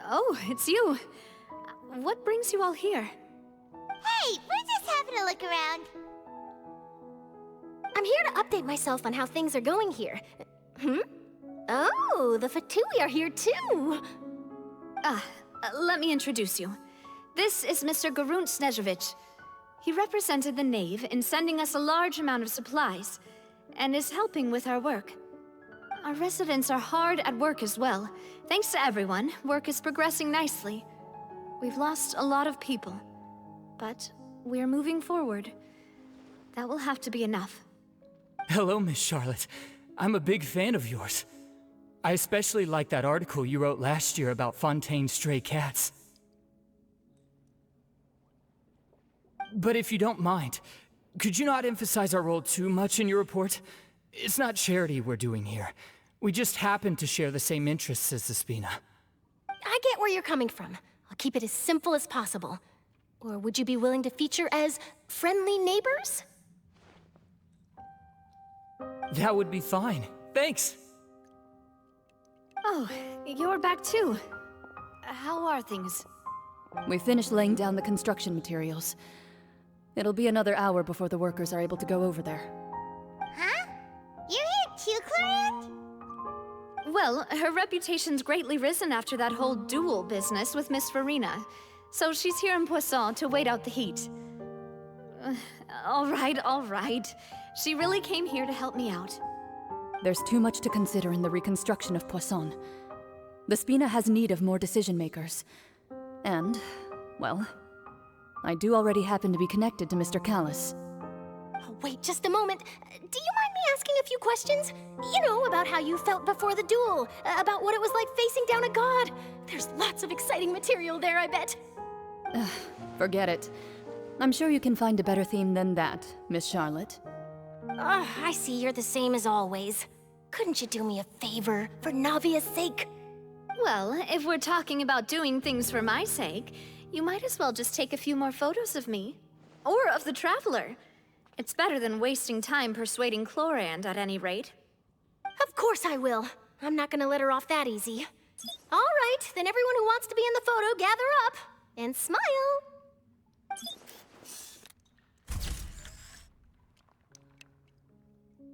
Oh, it's you. What brings you all here? Hey, we're just having a look around. I'm here to update myself on how things are going here. Oh, the Fatui are here too! Let me introduce you. This is Mr. Garunt Snezhevich. He represented the Knave in sending us a large amount of supplies, and is helping with our work. Our residents are hard at work as well. Thanks to everyone, work is progressing nicely. We've lost a lot of people, but we're moving forward. That will have to be enough. Hello, Miss Charlotte. I'm a big fan of yours. I especially like that article you wrote last year about Fontaine's stray cats. But if you don't mind, could you not emphasize our role too much in your report? It's not charity we're doing here. We just happen to share the same interests as the Spina. I get where you're coming from. I'll keep it as simple as possible. Or would you be willing to feature as friendly neighbors? That would be fine. Thanks! Oh, you're back too. How are things? We finished laying down the construction materials. It'll be another hour before the workers are able to go over there. Huh? You're here too, Clarant? Well, her reputation's greatly risen after that whole duel business with Miss Farina, so she's here in Poisson to wait out the heat. All right. She really came here to help me out. There's too much to consider in the reconstruction of Poisson. The Spina has need of more decision-makers. And, well, I do already happen to be connected to Mr. Callis. Oh, wait just a moment. Do you mind me asking a few questions? You know, about how you felt before the duel, about what it was like facing down a god. There's lots of exciting material there, I bet. Forget it. I'm sure you can find a better theme than that, Miss Charlotte. I see you're the same as always. Couldn't you do me a favor, for Navia's sake? Well, if we're talking about doing things for my sake, you might as well just take a few more photos of me. Or of the Traveler. It's better than wasting time persuading Chlorand, at any rate. Of course I will. I'm not gonna let her off that easy. All right, then everyone who wants to be in the photo, gather up. And smile.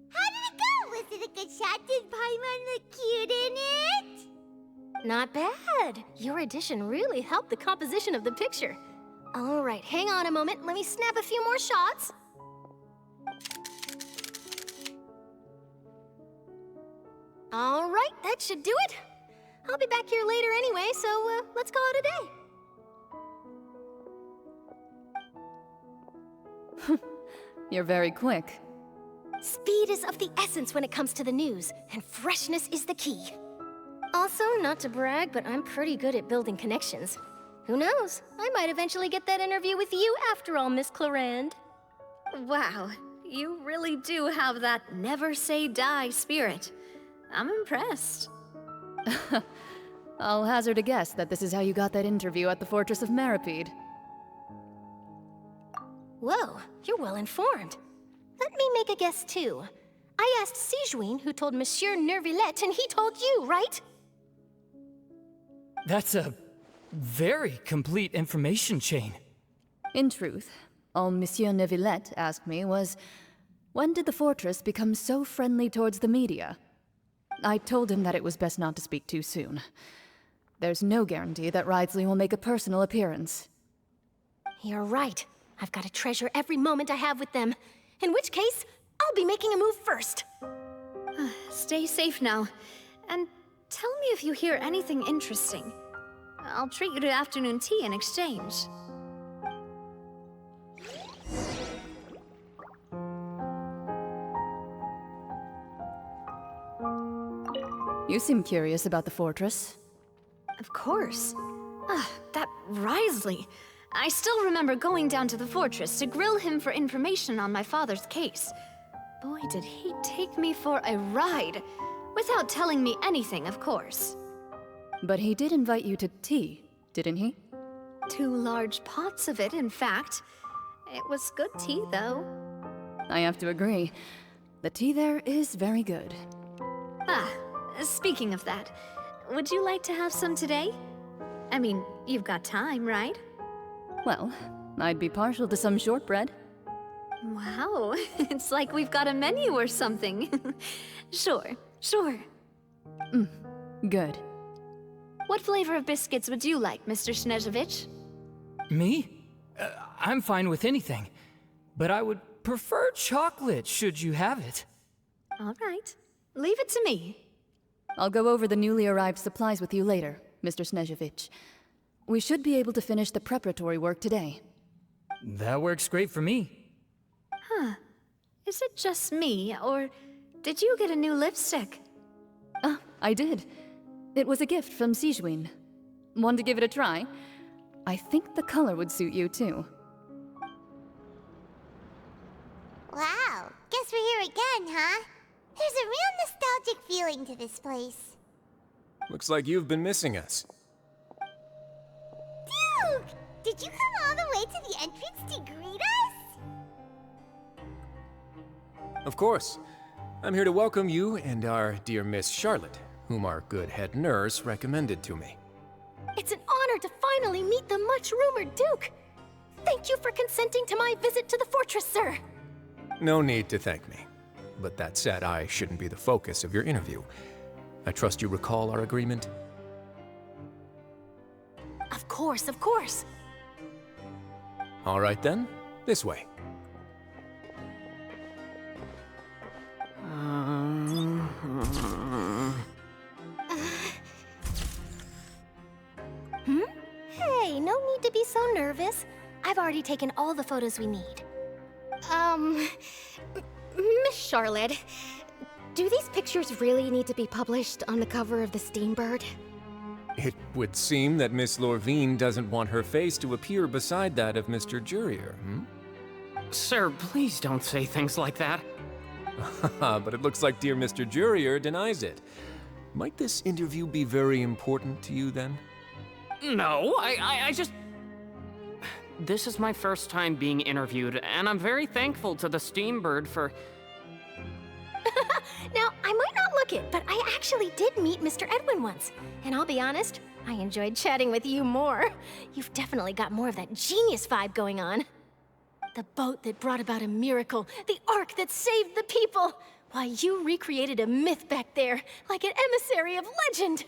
How did it go? Was it a good shot? Did Paimon look cute in it? Not bad. Your addition really helped the composition of the picture. All right, hang on a moment. Let me snap a few more shots. All right, that should do it. I'll be back here later anyway, so let's call it a day. You're very quick. Speed is of the essence when it comes to the news, and freshness is the key. Also, not to brag, but I'm pretty good at building connections. Who knows? I might eventually get that interview with you after all, Miss Chlorand. Wow, you really do have that never say die spirit. I'm impressed. I'll hazard a guess that this is how you got that interview at the Fortress of Maripede. Whoa, you're well informed. Let me make a guess too. I asked Sijuin, who told Monsieur Nervillette, and he told you, right? That's a very complete information chain. In truth, all Monsieur Neuvillette asked me was, when did the fortress become so friendly towards the media? I told him that it was best not to speak too soon. There's no guarantee that Ridesley will make a personal appearance. You're right. I've got to treasure every moment I have with them. In which case, I'll be making a move first. Stay safe now. And tell me if you hear anything interesting. I'll treat you to afternoon tea in exchange. You seem curious about the fortress. Of course. That Risley. I still remember going down to the fortress to grill him for information on my father's case. Boy, did he take me for a ride. Without telling me anything, of course. But he did invite you to tea, didn't he? 2 large pots of it, in fact. It was good tea, though. I have to agree. The tea there is very good. Speaking of that, would you like to have some today? I mean, you've got time, right? Well, I'd be partial to some shortbread. Wow, it's like we've got a menu or something. Sure, sure. Good. What flavor of biscuits would you like, Mr. Snežević? Me? I'm fine with anything. But I would prefer chocolate, should you have it. All right, leave it to me. I'll go over the newly arrived supplies with you later, Mr. Snežević. We should be able to finish the preparatory work today. That works great for me. Is it just me, or did you get a new lipstick? I did. It was a gift from Sigewin. Want to give it a try? I think the color would suit you, too. Wow, guess we're here again, huh? There's a real nostalgic feeling to this place. Looks like you've been missing us. Duke! Did you come all the way to the entrance to greet us? Of course. I'm here to welcome you and our dear Miss Charlotte, whom our good head nurse recommended to me. It's an honor to finally meet the much-rumored Duke. Thank you for consenting to my visit to the fortress, sir. No need to thank me. But that said, I shouldn't be the focus of your interview. I trust you recall our agreement? Of course, of course. All right then, this way. Hey, no need to be so nervous. I've already taken all the photos we need. Miss Charlotte, do these pictures really need to be published on the cover of the Steambird? It would seem that Miss Lorvine doesn't want her face to appear beside that of Mr. Jurier, Sir, please don't say things like that. But it looks like dear Mr. Jurier denies it. Might this interview be very important to you then? No, I just... This is my first time being interviewed, and I'm very thankful to the Steambird for... Now, I might not look it, but I actually did meet Mr. Edwin once. And I'll be honest, I enjoyed chatting with you more. You've definitely got more of that genius vibe going on. The boat that brought about a miracle, the ark that saved the people. Why, you recreated a myth back there, like an emissary of legend.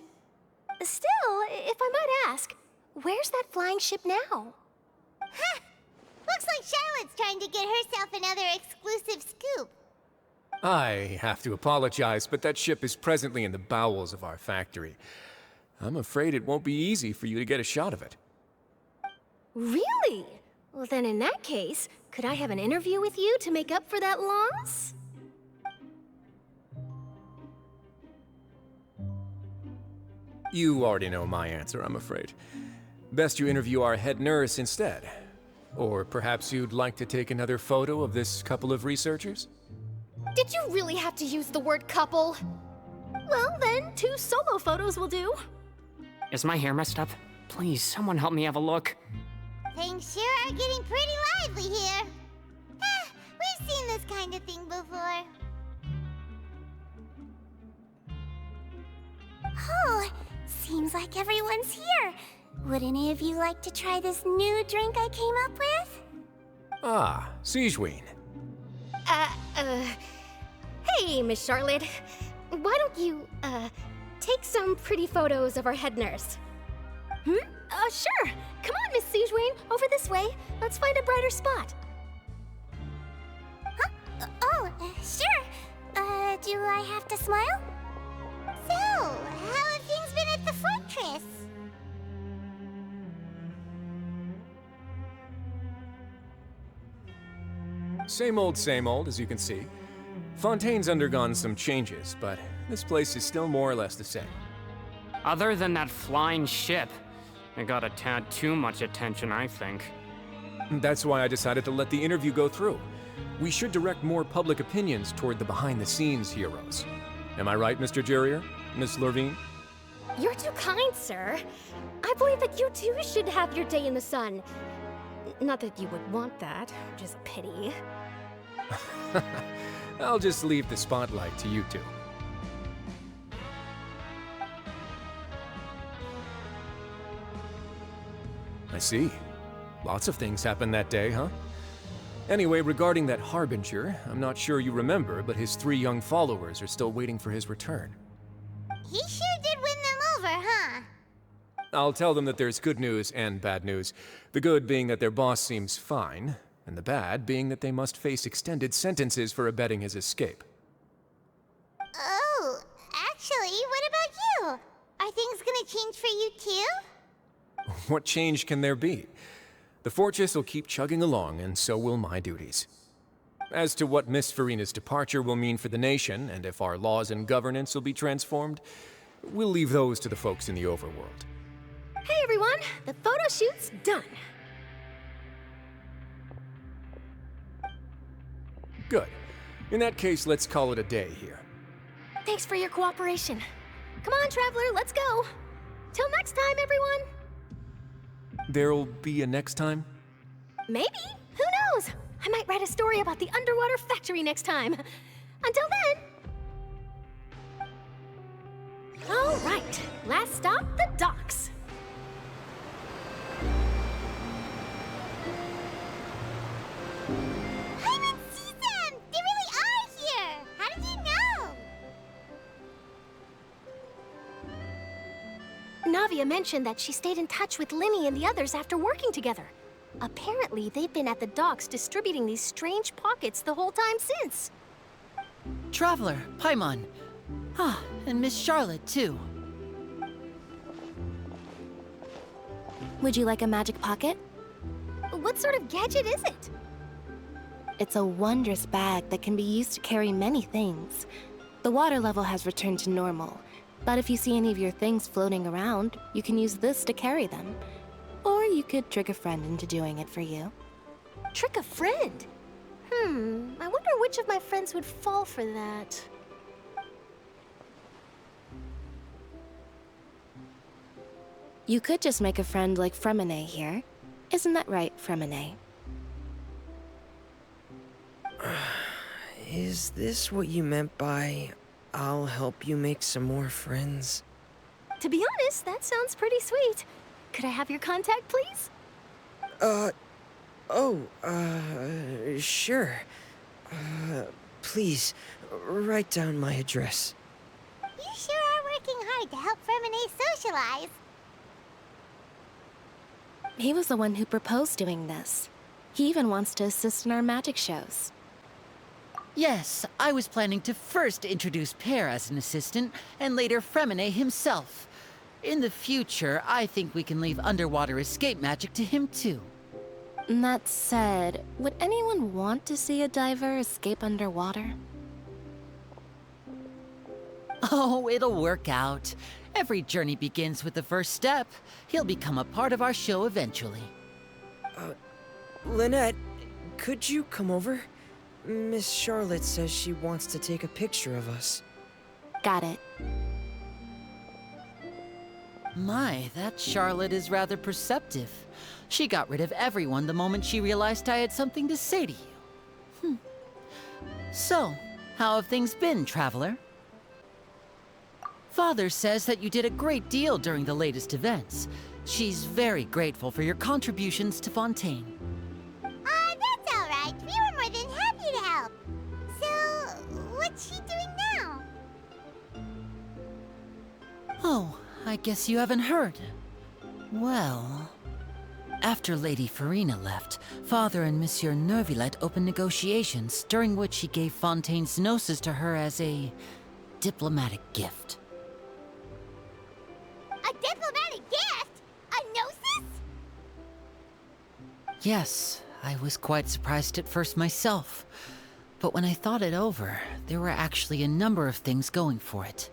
Still, if I might ask, where's that flying ship now? Huh! Looks like Charlotte's trying to get herself another exclusive scoop. I have to apologize, but that ship is presently in the bowels of our factory. I'm afraid it won't be easy for you to get a shot of it. Really? Well, then in that case, could I have an interview with you to make up for that loss? You already know my answer, I'm afraid. Best you interview our head nurse instead. Or perhaps you'd like to take another photo of this couple of researchers? Did you really have to use the word couple? Well, then, 2 solo photos will do. Is my hair messed up? Please, someone help me have a look. Things sure are getting pretty lively here. We've seen this kind of thing before. Oh, seems like everyone's here. Would any of you like to try this new drink I came up with? Ah, Sigewin. Hey, Miss Charlotte. Why don't you, take some pretty photos of our head nurse? Sure. Come on, Miss Sigewin, over this way. Let's find a brighter spot. Huh? Sure. Do I have to smile? So, how have things been at the fortress? Same old, as you can see. Fontaine's undergone some changes, but this place is still more or less the same. Other than that flying ship, it got a tad too much attention, I think. That's why I decided to let the interview go through. We should direct more public opinions toward the behind-the-scenes heroes. Am I right, Mr. Jurier? Miss Lorvine? You're too kind, sir. I believe that you too should have your day in the sun. Not that you would want that, just pity. I'll just leave the spotlight to you two. I see. Lots of things happened that day, huh? Anyway, regarding that Harbinger, I'm not sure you remember, but his 3 young followers are still waiting for his return. He sure did win them over, huh? I'll tell them that there's good news and bad news. The good being that their boss seems fine, and the bad being that they must face extended sentences for abetting his escape. Oh, actually, what about you? Are things gonna change for you too? What change can there be? The fortress will keep chugging along, and so will my duties. As to what Miss Farina's departure will mean for the nation, and if our laws and governance will be transformed, we'll leave those to the folks in the overworld. Hey everyone, the photo shoot's done. Good. In that case, let's call it a day here. Thanks for your cooperation. Come on, Traveler, let's go. Till next time, everyone. There'll be a next time? Maybe. Who knows? I might write a story about the underwater factory next time. Until then. All right. Last stop, the docks. I didn't see them! They really are here! How did you know? Navia mentioned that she stayed in touch with Linny and the others after working together. Apparently, they've been at the docks distributing these strange pockets the whole time since. Traveler, Paimon. Ah, and Miss Charlotte, too. Would you like a magic pocket? What sort of gadget is it? It's a wondrous bag that can be used to carry many things. The water level has returned to normal, but if you see any of your things floating around, you can use this to carry them. Or you could trick a friend into doing it for you. Trick a friend? I wonder which of my friends would fall for that. You could just make a friend like Fremine here. Isn't that right, Fremine? Is this what you meant by, I'll help you make some more friends? To be honest, that sounds pretty sweet. Could I have your contact, please? Sure. Please, write down my address. You sure are working hard to help Fremine socialize. He was the one who proposed doing this. He even wants to assist in our magic shows. Yes, I was planning to first introduce Pear as an assistant, and later Fremine himself. In the future, I think we can leave underwater escape magic to him too. That said, would anyone want to see a diver escape underwater? Oh, it'll work out. Every journey begins with the first step. He'll become a part of our show eventually. Lynette, could you come over? Miss Charlotte says she wants to take a picture of us. Got it. My, that Charlotte is rather perceptive. She got rid of everyone the moment she realized I had something to say to you. So, how have things been, Traveler? Father says that you did a great deal during the latest events. She's very grateful for your contributions to Fontaine. That's all right. We were more than happy to help. So, what's she doing now? Oh, I guess you haven't heard. Well, after Lady Farina left, Father and Monsieur Neuvillette opened negotiations, during which he gave Fontaine's gnosis to her as a diplomatic gift. A diplomatic gift? A gnosis? Yes, I was quite surprised at first myself. But when I thought it over, there were actually a number of things going for it.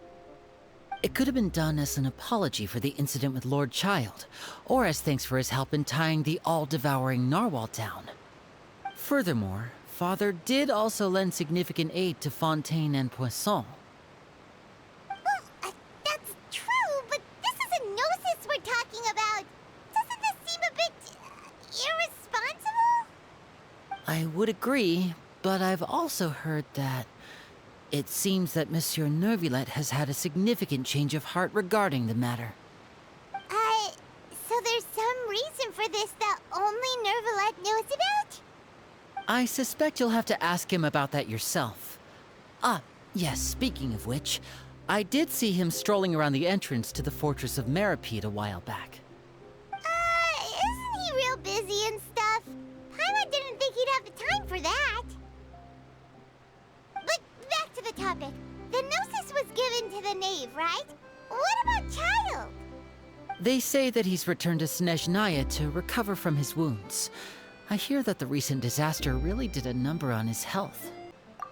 It could have been done as an apology for the incident with Lord Child, or as thanks for his help in tying the all-devouring narwhal down. Furthermore, Father did also lend significant aid to Fontaine and Poisson. Well, that's true, but this is a gnosis we're talking about. Doesn't this seem a bit irresponsible? I would agree, but I've also heard that it seems that Monsieur Neuvillette has had a significant change of heart regarding the matter. So there's some reason for this that only Nervalet knows about? I suspect you'll have to ask him about that yourself. Ah, yes, speaking of which, I did see him strolling around the entrance to the Fortress of Masquerade a while back. Isn't he real busy and stuff? Paimon didn't think he'd have the time for that. But back to the topic. The Gnosis was given to the Knave, right? What about Child? They say that he's returned to Snezhnaya to recover from his wounds. I hear that the recent disaster really did a number on his health.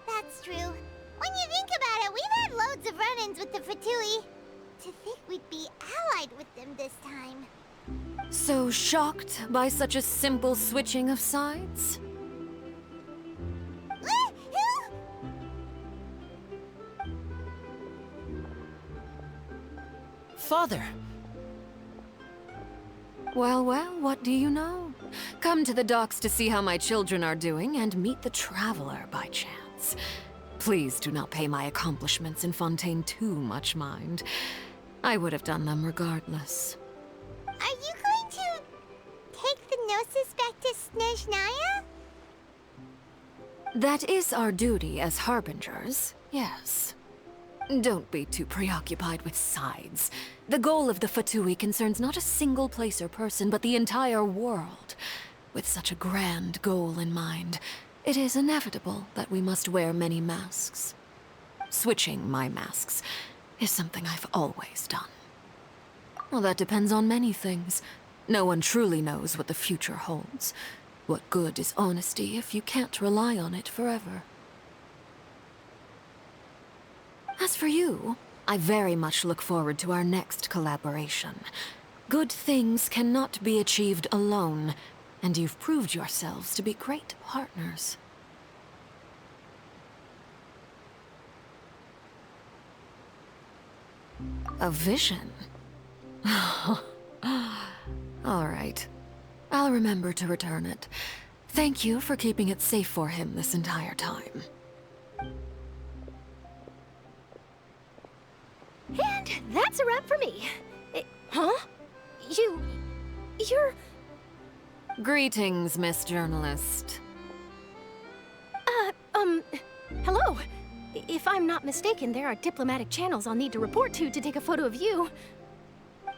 That's true. When you think about it, we've had loads of run-ins with the Fatui. To think we'd be allied with them this time. So shocked by such a simple switching of sides? Father! Well, what do you know? Come to the docks to see how my children are doing and meet the Traveler by chance. Please do not pay my accomplishments in Fontaine too much mind. I would have done them regardless. Are you going to take the Gnosis back to Snezhnaya? That is our duty as Harbingers, yes. Don't be too preoccupied with sides. The goal of the Fatui concerns not a single place or person, but the entire world. With such a grand goal in mind, it is inevitable that we must wear many masks. Switching my masks is something I've always done. Well, that depends on many things. No one truly knows what the future holds. What good is honesty if you can't rely on it forever? As for you, I very much look forward to our next collaboration. Good things cannot be achieved alone, and you've proved yourselves to be great partners. A vision? All right. I'll remember to return it. Thank you for keeping it safe for him this entire time. And that's a wrap for me. Huh? You're... Greetings, Miss Journalist. Hello. If I'm not mistaken, there are diplomatic channels I'll need to report to take a photo of you.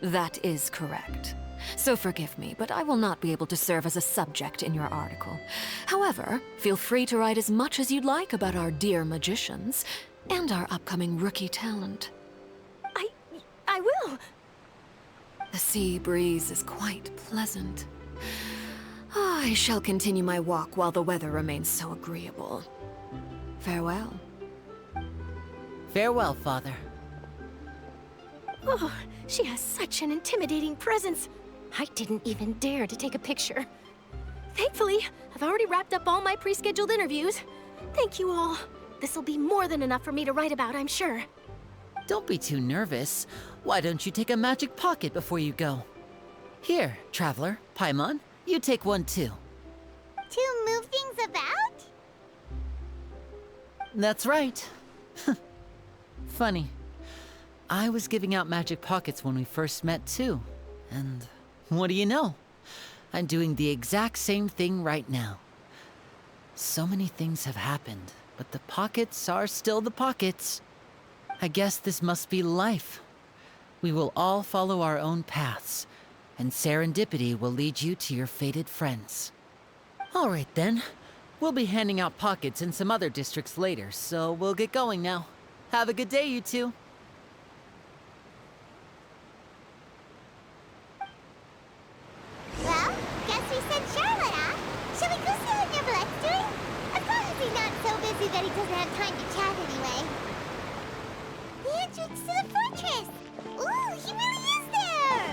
That is correct. So forgive me, but I will not be able to serve as a subject in your article. However, feel free to write as much as you'd like about our dear magicians and our upcoming rookie talent. I will. The sea breeze is quite pleasant. I shall continue my walk while the weather remains so agreeable. Farewell. Farewell, Father. Oh, she has such an intimidating presence. I didn't even dare to take a picture. Thankfully, I've already wrapped up all my pre-scheduled interviews. Thank you all. This'll be more than enough for me to write about, I'm sure. Don't be too nervous. Why don't you take a magic pocket before you go? Here, Traveler, Paimon, you take one too. To move things about? That's right. Funny. I was giving out magic pockets when we first met too. And what do you know? I'm doing the exact same thing right now. So many things have happened, but the pockets are still the pockets. I guess this must be life. We will all follow our own paths, and serendipity will lead you to your fated friends. All right then. We'll be handing out pockets in some other districts later, so we'll get going now. Have a good day, you two. Well, guess we sent Charlotte off. Shall we go see how Nervalet's doing? As long as he's not so busy that he doesn't have time to chat anyway. The entrance to the fortress! Ooh, he really is there!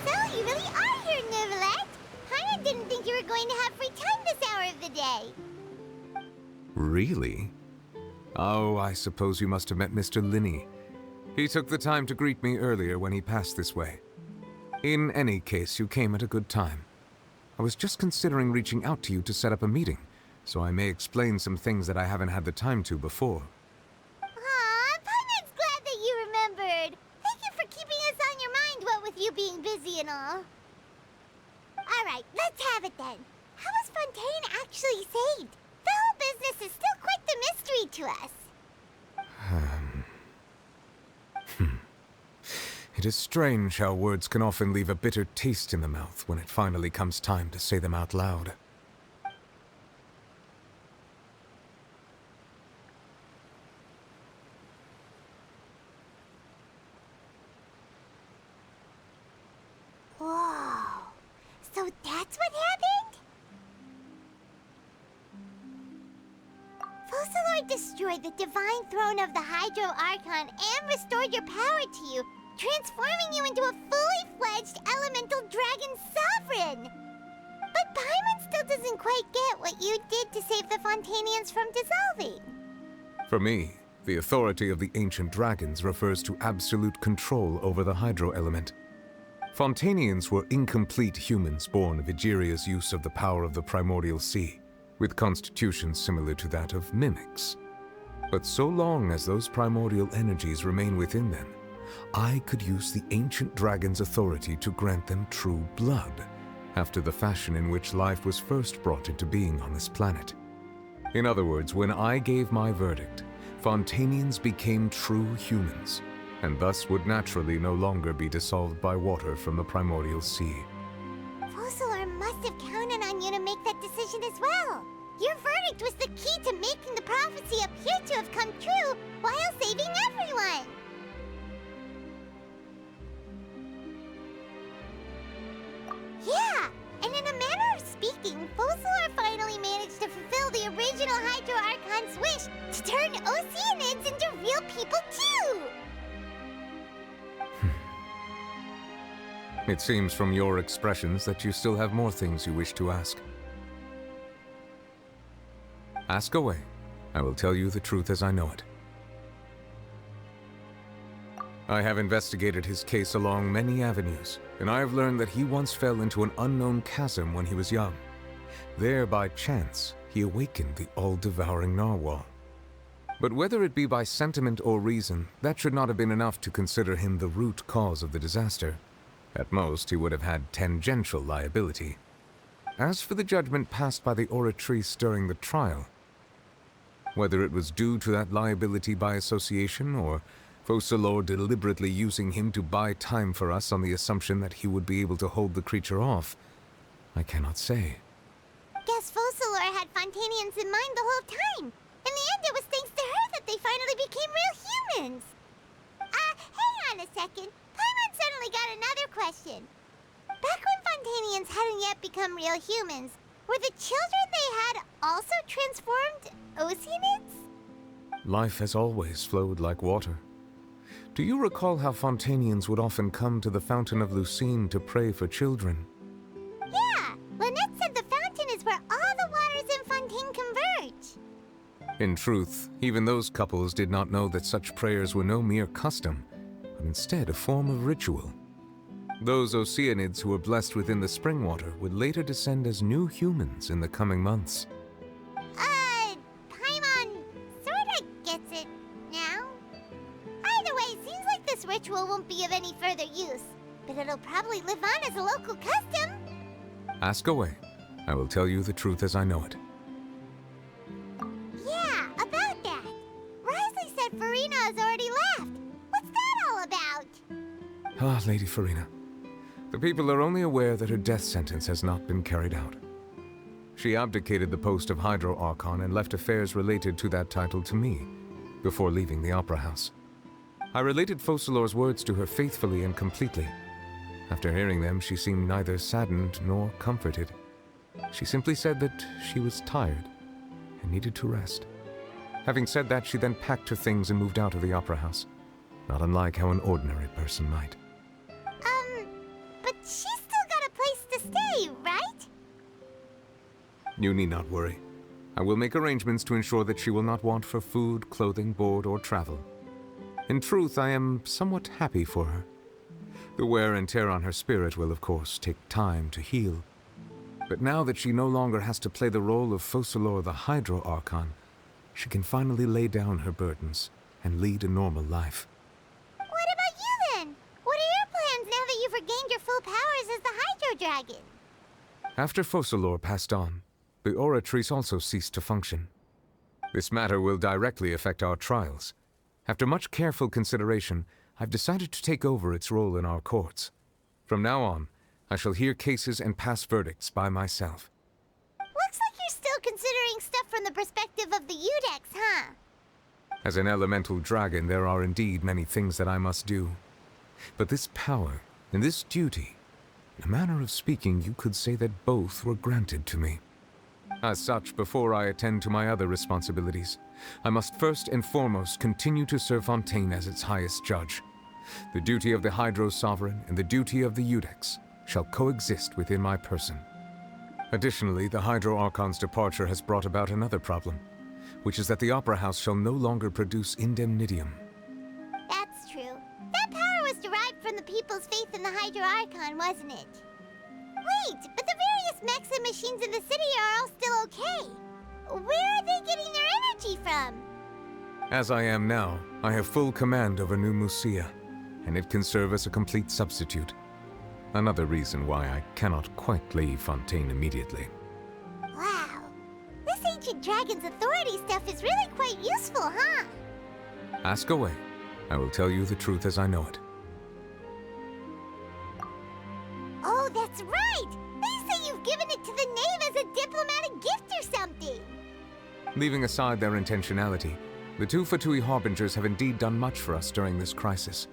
So, you really are here, Nervalet! Paimon didn't think you were going to have free time this hour of the day. Really? Oh, I suppose you must have met Mr. Linney. He took the time to greet me earlier when he passed this way. In any case, you came at a good time. I was just considering reaching out to you to set up a meeting, so I may explain some things that I haven't had the time to before. Aw, Paimon's glad being busy and all. Alright, let's have it then. How was Fontaine actually saved? The whole business is still quite the mystery to us. It is strange how words can often leave a bitter taste in the mouth when it finally comes time to say them out loud. Whoa. So that's what happened? Focalor destroyed the divine throne of the Hydro Archon and restored your power to you, transforming you into a fully fledged elemental dragon sovereign. But Paimon still doesn't quite get what you did to save the Fontanians from dissolving. For me, the authority of the ancient dragons refers to absolute control over the hydro element. Fontanians were incomplete humans born of Egeria's use of the power of the primordial sea, with constitutions similar to that of mimics. But so long as those primordial energies remain within them, I could use the ancient dragon's authority to grant them true blood, after the fashion in which life was first brought into being on this planet. In other words, when I gave my verdict, Fontanians became true humans, and thus would naturally no longer be dissolved by water from the primordial sea. Focalor must have counted on you to make that decision as well. Your verdict was the key to making the prophecy appear to have come true while saving everyone. Yeah, and in a manner of speaking, Focalor finally managed to fulfill the original Hydro Archon's wish to turn Oceanids into real people too! It seems from your expressions that you still have more things you wish to ask. Ask away. I will tell you the truth as I know it. I have investigated his case along many avenues, and I have learned that he once fell into an unknown chasm when he was young. There, by chance, he awakened the all-devouring narwhal. But whether it be by sentiment or reason, that should not have been enough to consider him the root cause of the disaster. At most, he would have had tangential liability. As for the judgment passed by the Oratrice during the trial, whether it was due to that liability by association, or Focalor deliberately using him to buy time for us on the assumption that he would be able to hold the creature off, I cannot say. Guess Focalor had Fontanians in mind the whole time. In the end, it was thanks to her that they finally became real humans. Hang on a second. Paimon suddenly got another question. Back when Fontanians hadn't yet become real humans, were the children they had also transformed Oceanids? Life has always flowed like water. Do you recall how Fontanians would often come to the Fountain of Lucine to pray for children? Yeah, Lynette said the fountain is where all the waters in Fontaine converge. In truth, even those couples did not know that such prayers were no mere custom, but instead a form of ritual. Those Oceanids who were blessed within the spring water would later descend as new humans in the coming months. Paimon sorta gets it now. Either way, seems like this ritual won't be of any further use, but it'll probably live on as a local custom. Ask away. I will tell you the truth as I know it. Yeah, about that. Risley said Farina has already left. What's that all about? Ah, Lady Farina. The people are only aware that her death sentence has not been carried out. She abdicated the post of Hydro Archon and left affairs related to that title to me, before leaving the Opera House. I related Focalor's words to her faithfully and completely. After hearing them, she seemed neither saddened nor comforted. She simply said that she was tired and needed to rest. Having said that, she then packed her things and moved out of the Opera House, not unlike how an ordinary person might. But she's still got a place to stay, right? You need not worry. I will make arrangements to ensure that she will not want for food, clothing, board, or travel. In truth, I am somewhat happy for her. The wear and tear on her spirit will, of course, take time to heal. But now that she no longer has to play the role of Focalor the Hydro Archon, she can finally lay down her burdens and lead a normal life. What about you then? What are your plans now that you've regained your full powers as the Hydro Dragon. After Focalor passed on, the Oratrice also ceased to function. This matter will directly affect our trials. After much careful consideration, I've decided to take over its role in our courts. From now on, I shall hear cases and pass verdicts by myself. Looks like you're still considering stuff from the perspective of the Udex, huh? As an elemental dragon, there are indeed many things that I must do. But this power and this duty, in a manner of speaking, you could say that both were granted to me. As such, before I attend to my other responsibilities, I must first and foremost continue to serve Fontaine as its highest judge. The duty of the Hydro Sovereign and the duty of the Udex shall coexist within my person. Additionally, the Hydro Archon's departure has brought about another problem, which is that the Opera House shall no longer produce indemnitium. That's true. That power was derived from the people's faith in the Hydro Archon, wasn't it? Wait, but the various mechs and machines in the city are all still okay. Where are they getting their energy from? As I am now, I have full command over New Musia, and it can serve as a complete substitute. Another reason why I cannot quite leave Fontaine immediately. Wow. This ancient dragon's authority stuff is really quite useful, huh? Ask away. I will tell you the truth as I know it. Oh, that's right! They say you've given it to the knave as a diplomatic gift or something! Leaving aside their intentionality, the two Fatui Harbingers have indeed done much for us during this crisis.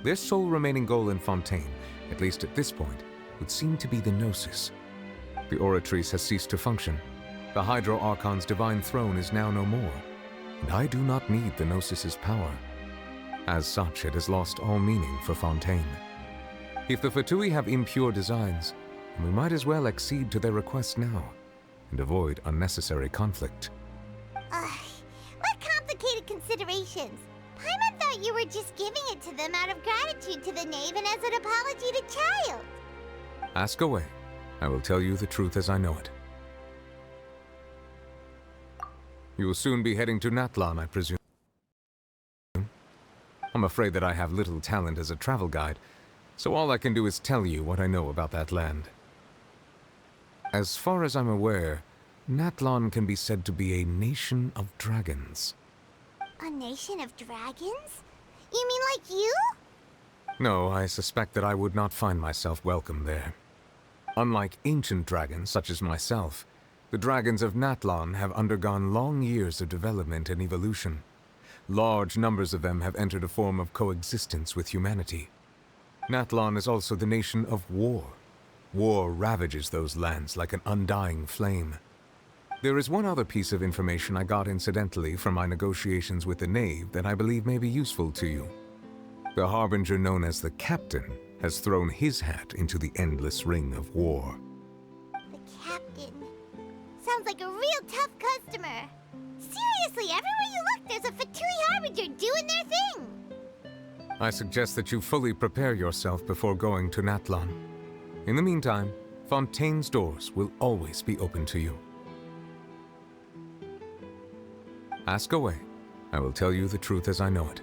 Their sole remaining goal in Fontaine, at least at this point, would seem to be the Gnosis. The Oratrice has ceased to function. The Hydro Archon's divine throne is now no more, and I do not need the Gnosis's power. As such, it has lost all meaning for Fontaine. If the Fatui have impure designs, then we might as well accede to their request now, and avoid unnecessary conflict. What complicated considerations! Paimon thought you were just giving it to them out of gratitude to the knave and as an apology to Child. Ask away. I will tell you the truth as I know it. You will soon be heading to Natlan, I presume. I'm afraid that I have little talent as a travel guide, so all I can do is tell you what I know about that land. As far as I'm aware, Natlan can be said to be a nation of dragons. A nation of dragons? You mean like you? No, I suspect that I would not find myself welcome there. Unlike ancient dragons such as myself, the dragons of Natlan have undergone long years of development and evolution. Large numbers of them have entered a form of coexistence with humanity. Natlan is also the nation of war. War ravages those lands like an undying flame. There is one other piece of information I got incidentally from my negotiations with the Knave that I believe may be useful to you. The Harbinger known as the Captain has thrown his hat into the endless ring of war. The Captain. Sounds like a real tough customer. Seriously, everywhere you look, there's a Fatui Harbinger doing their thing. I suggest that you fully prepare yourself before going to Natlan. In the meantime, Fontaine's doors will always be open to you. Ask away. I will tell you the truth as I know it.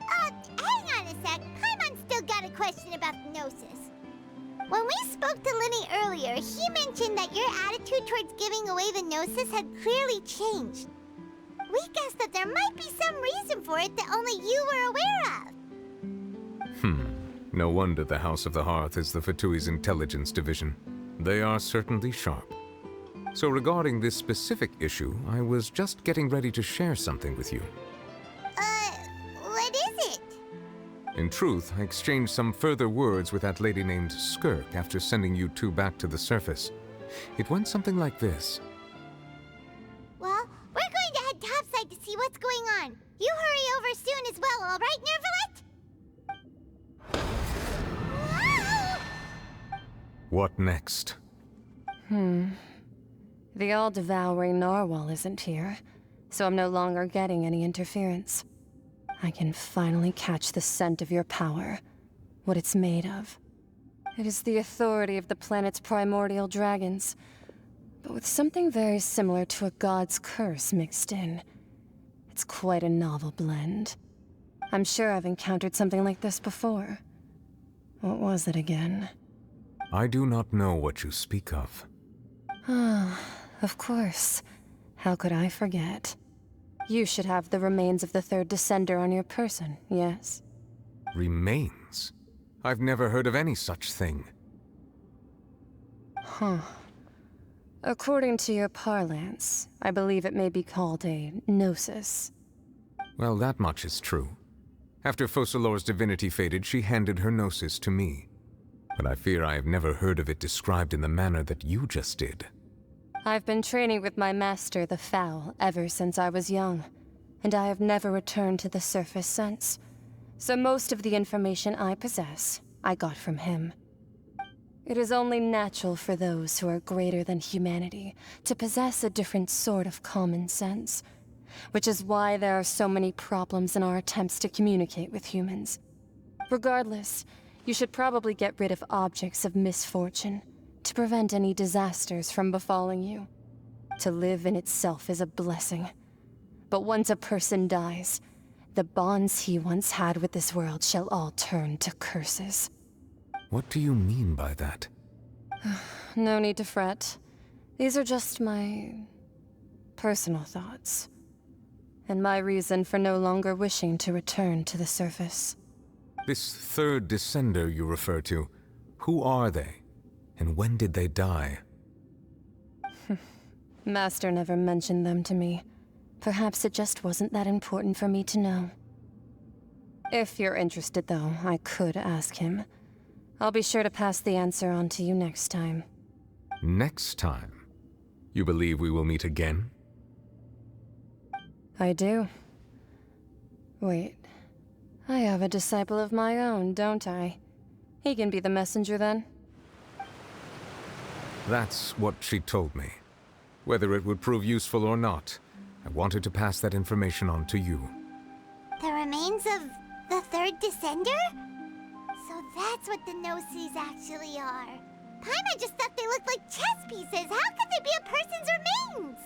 Hang on a sec. Paimon's still got a question about the Gnosis. When we spoke to Linny earlier, he mentioned that your attitude towards giving away the Gnosis had clearly changed. We guessed that there might be some reason for it that only you were aware of. No wonder the House of the Hearth is the Fatui's intelligence division. They are certainly sharp. So regarding this specific issue, I was just getting ready to share something with you. What is it? In truth, I exchanged some further words with that lady named Skirk after sending you two back to the surface. It went something like this. Well, we're going to head topside to see what's going on. You hurry over soon as well, all right, Nervalet? What next? The all-devouring narwhal isn't here, so I'm no longer getting any interference. I can finally catch the scent of your power, what it's made of. It is the authority of the planet's primordial dragons, but with something very similar to a god's curse mixed in. It's quite a novel blend. I'm sure I've encountered something like this before. What was it again? I do not know what you speak of. Ah, of course. How could I forget? You should have the remains of the third Descender on your person, yes? Remains? I've never heard of any such thing. Huh. According to your parlance, I believe it may be called a gnosis. Well, that much is true. After Focalor's divinity faded, she handed her gnosis to me. But I fear I have never heard of it described in the manner that you just did. I've been training with my master, the Foul, ever since I was young, and I have never returned to the surface since. So most of the information I possess, I got from him. It is only natural for those who are greater than humanity to possess a different sort of common sense, which is why there are so many problems in our attempts to communicate with humans. Regardless, you should probably get rid of objects of misfortune to prevent any disasters from befalling you. To live in itself is a blessing. But once a person dies, the bonds he once had with this world shall all turn to curses. What do you mean by that? No need to fret. These are just my personal thoughts, and my reason for no longer wishing to return to the surface. This third Descender you refer to, who are they? And when did they die? Master never mentioned them to me. Perhaps it just wasn't that important for me to know. If you're interested, though, I could ask him. I'll be sure to pass the answer on to you next time. Next time? You believe we will meet again? I do. Wait. I have a disciple of my own, don't I? He can be the messenger then? That's what she told me. Whether it would prove useful or not, I wanted to pass that information on to you. The remains of the third Descender? So that's what the Gnosis actually are. Paimon just thought they looked like chess pieces. How could they be a person's remains?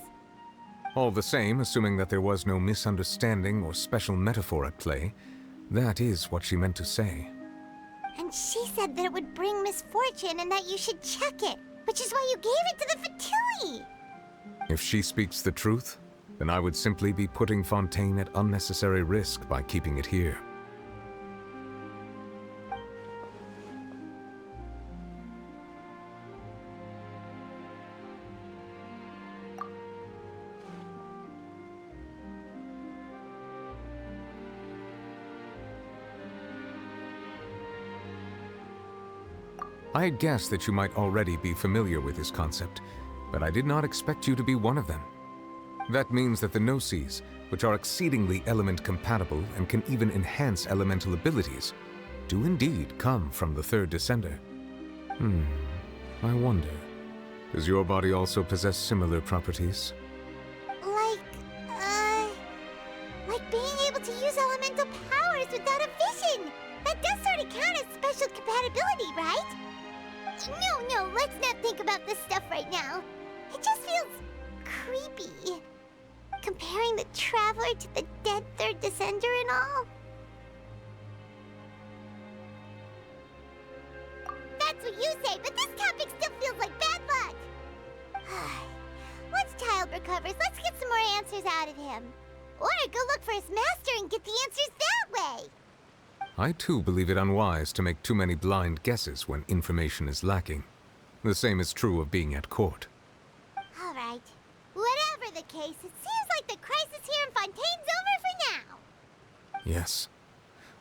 All the same, assuming that there was no misunderstanding or special metaphor at play, that is what she meant to say. And she said that it would bring misfortune and that you should check it, which is why you gave it to the Fatui. If she speaks the truth, then I would simply be putting Fontaine at unnecessary risk by keeping it here. I had guessed that you might already be familiar with this concept, but I did not expect you to be one of them. That means that the Gnosis, which are exceedingly element-compatible and can even enhance elemental abilities, do indeed come from the third Descender. I wonder, does your body also possess similar properties? Like being able to use elemental powers without a vision. That does sort of count as special compatibility, right? No, let's not think about this stuff right now. It just feels creepy. Comparing the Traveler to the dead third Descender and all. That's what you say, but this topic still feels like bad luck. Once Child recovers, let's get some more answers out of him. Or go look for his master and get the answers that way. I too believe it unwise to make too many blind guesses when information is lacking. The same is true of being at court. All right. Whatever the case, it seems like the crisis here in Fontaine's over for now. Yes.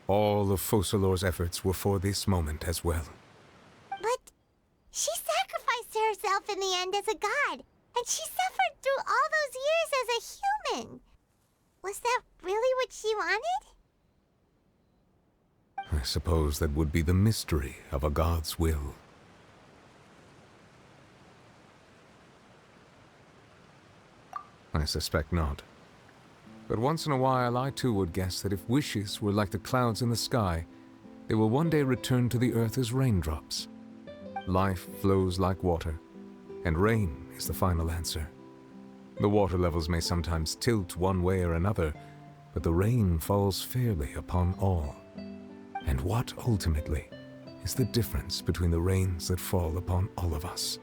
All of Focalor's efforts were for this moment as well. But she sacrificed herself in the end as a god, and she suffered through all those years as a human. Was that really what she wanted? I suppose that would be the mystery of a god's will. I suspect not. But once in a while, I too would guess that if wishes were like the clouds in the sky, they will one day return to the earth as raindrops. Life flows like water, and rain is the final answer. The water levels may sometimes tilt one way or another, but the rain falls fairly upon all. And what, ultimately, is the difference between the rains that fall upon all of us?